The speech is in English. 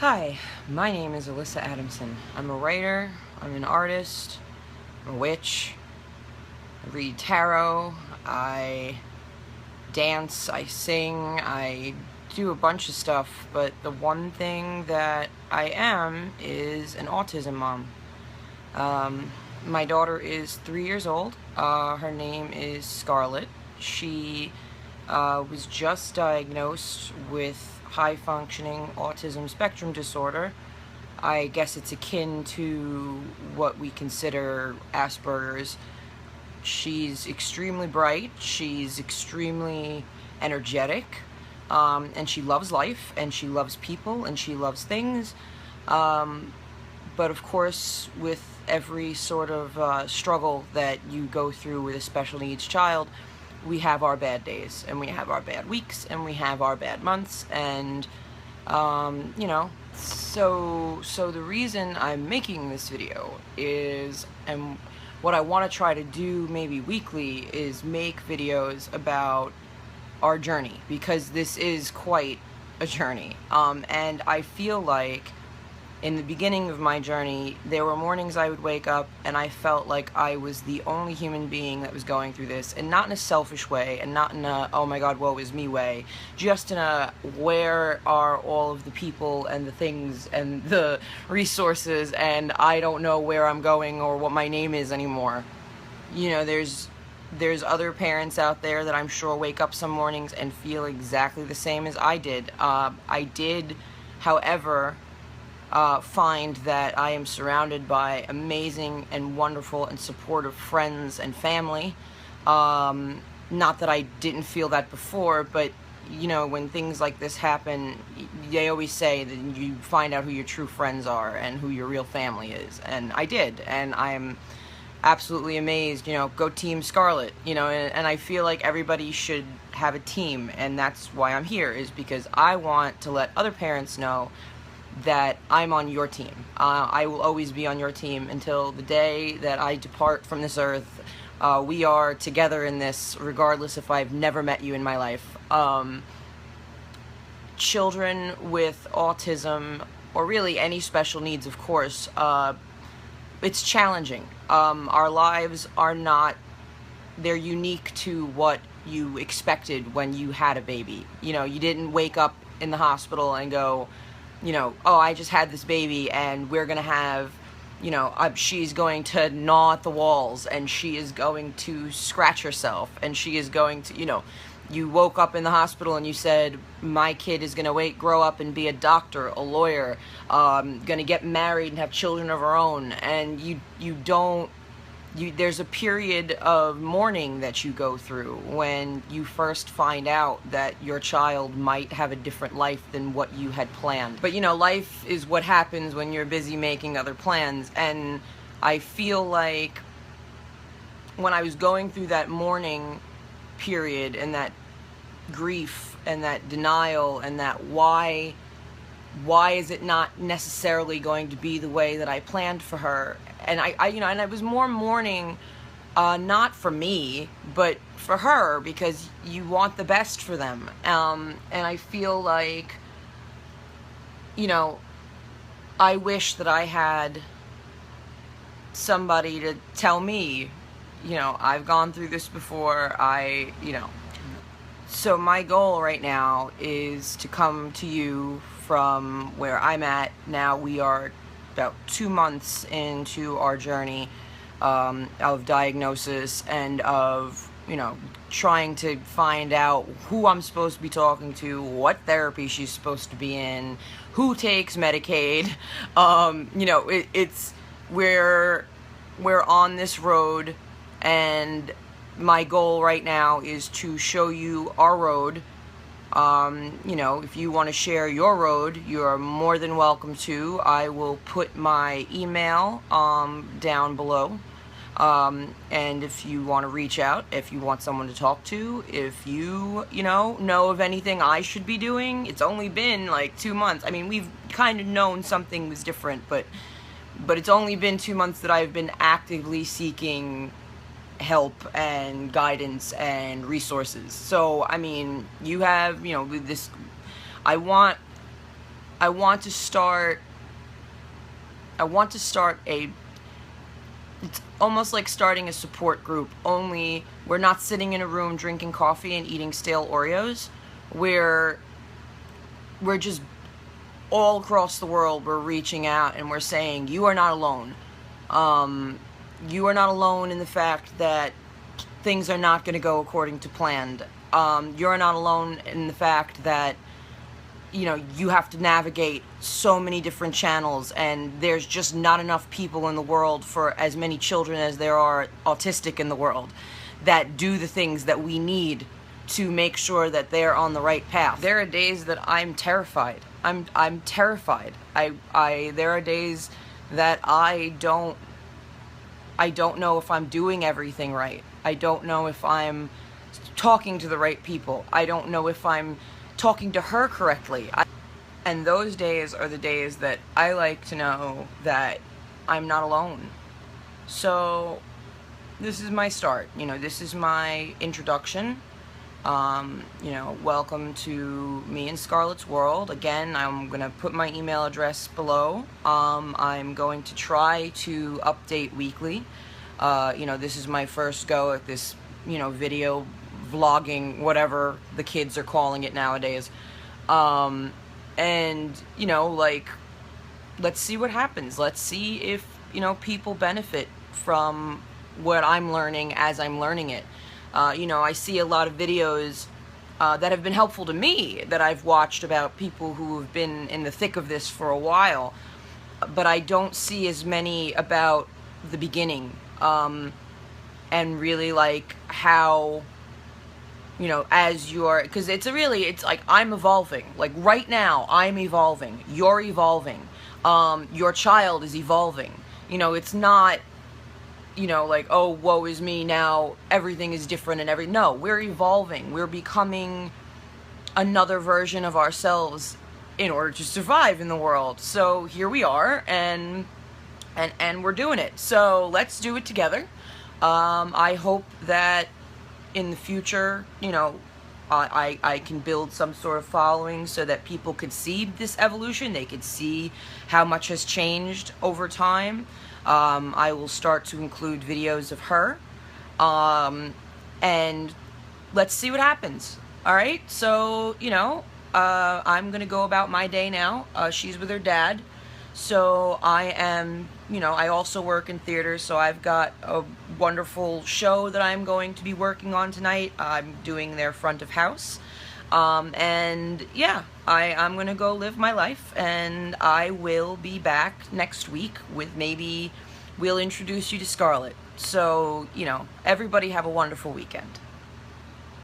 Hi, my name is Alyssa Adamson. I'm a writer, I'm an artist, I'm a witch, I read tarot, I dance, I sing, I do a bunch of stuff, but the one thing that I am is an autism mom. Um, my daughter is 3 years old. Her name is Scarlett. She was just diagnosed with high-functioning autism spectrum disorder. I guess it's akin to what we consider Asperger's. She's extremely bright, she's extremely energetic, and she loves life, and she loves people, and she loves things. But of course, with every sort of struggle that you go through with a special needs child, we have our bad days, and we have our bad weeks, and we have our bad months, and so the reason I'm making this video is, and what I want to try to do maybe weekly, is make videos about our journey, because this is quite a journey. And I feel like in the beginning of my journey, there were mornings I would wake up and I felt like I was the only human being that was going through this, and not in a selfish way, and not in a, oh my god, woe is me way, just in a, where are all of the people and the things and the resources, and I don't know where I'm going or what my name is anymore. You know, there's other parents out there that I'm sure wake up some mornings and feel exactly the same as I did. I did, however, find that I am surrounded by amazing and wonderful and supportive friends and family. Not that I didn't feel that before, but you know, when things like this happen, they always say that you find out who your true friends are and who your real family is. And I did, and I'm absolutely amazed. You know, go Team Scarlet. You know, and I feel like everybody should have a team, and that's why I'm here, is because I want to let other parents know that I'm on your team. I will always be on your team until the day that I depart from this earth. We are together in this, regardless if I've never met you in my life. Children with autism, or really any special needs, of course, it's challenging. Our lives are not, they're unique to what you expected when you had a baby. You know, you didn't wake up in the hospital and go, you know, oh, I just had this baby and we're gonna have, you know, she's going to gnaw at the walls and she is going to scratch herself and she is going to, you know, you woke up in the hospital and you said, my kid is gonna grow up and be a doctor, a lawyer, gonna get married and have children of her own, and there's a period of mourning that you go through when you first find out that your child might have a different life than what you had planned. But you know, life is what happens when you're busy making other plans, and I feel like when I was going through that mourning period and that grief and that denial and that why is it not necessarily going to be the way that I planned for her, and I you know, and I was more mourning, not for me, but for her, because you want the best for them. And I feel like, you know, I wish that I had somebody to tell me, you know, I've gone through this before, you know. So my goal right now is to come to you from where I'm at now. We are about 2 months into our journey of diagnosis and of, you know, trying to find out who I'm supposed to be talking to, what therapy she's supposed to be in, who takes Medicaid. You know, we're on this road, and my goal right now is to show you our road. You know, if you want to share your road, you are more than welcome to. I will put my email down below. And if you want to reach out, if you want someone to talk to, if you know of anything I should be doing, it's only been like 2 months. I mean, we've kind of known something was different, but it's only been 2 months that I've been actively seeking help and guidance and resources. So, I mean, you have, you know, this, I want I want to start it's almost like starting a support group, only we're not sitting in a room drinking coffee and eating stale Oreos. We're just all across the world, we're reaching out and we're saying, you are not alone. You are not alone in the fact that things are not going to go according to planned. You're not alone in the fact that, you know, you have to navigate so many different channels, and there's just not enough people in the world for as many children as there are autistic in the world that do the things that we need to make sure that they're on the right path. There are days that I'm terrified. I'm terrified. There are days that I don't know if I'm doing everything right. I don't know if I'm talking to the right people. I don't know if I'm talking to her correctly. And those days are the days that I like to know that I'm not alone. So this is my start. You know, this is my introduction. You know, welcome to me and Scarlett's world. Again, I'm going to put my email address below. I'm going to try to update weekly. You know, this is my first go at this, you know, video vlogging, whatever the kids are calling it nowadays. And, you know, like, let's see what happens. Let's see if, you know, people benefit from what I'm learning as I'm learning it. You know, I see a lot of videos that have been helpful to me that I've watched about people who have been in the thick of this for a while, but I don't see as many about the beginning, and really like how, you know, as you're, because it's like I'm evolving. Like right now, I'm evolving. You're evolving. Your child is evolving. You know, it's not, you know, like, oh, woe is me, now everything is different and no, we're evolving. We're becoming another version of ourselves in order to survive in the world. So here we are, and we're doing it. So let's do it together. I hope that in the future, you know, I can build some sort of following so that people could see this evolution. They could see how much has changed over time. I will start to include videos of her, and let's see what happens. All right, so, you know, I'm gonna go about my day now. She's with her dad, so I am, you know, I also work in theater, so I've got a wonderful show that I'm going to be working on tonight. I'm doing their front of house. And yeah, I'm gonna go live my life, and I will be back next week with maybe we'll introduce you to Scarlett. So, you know, everybody have a wonderful weekend.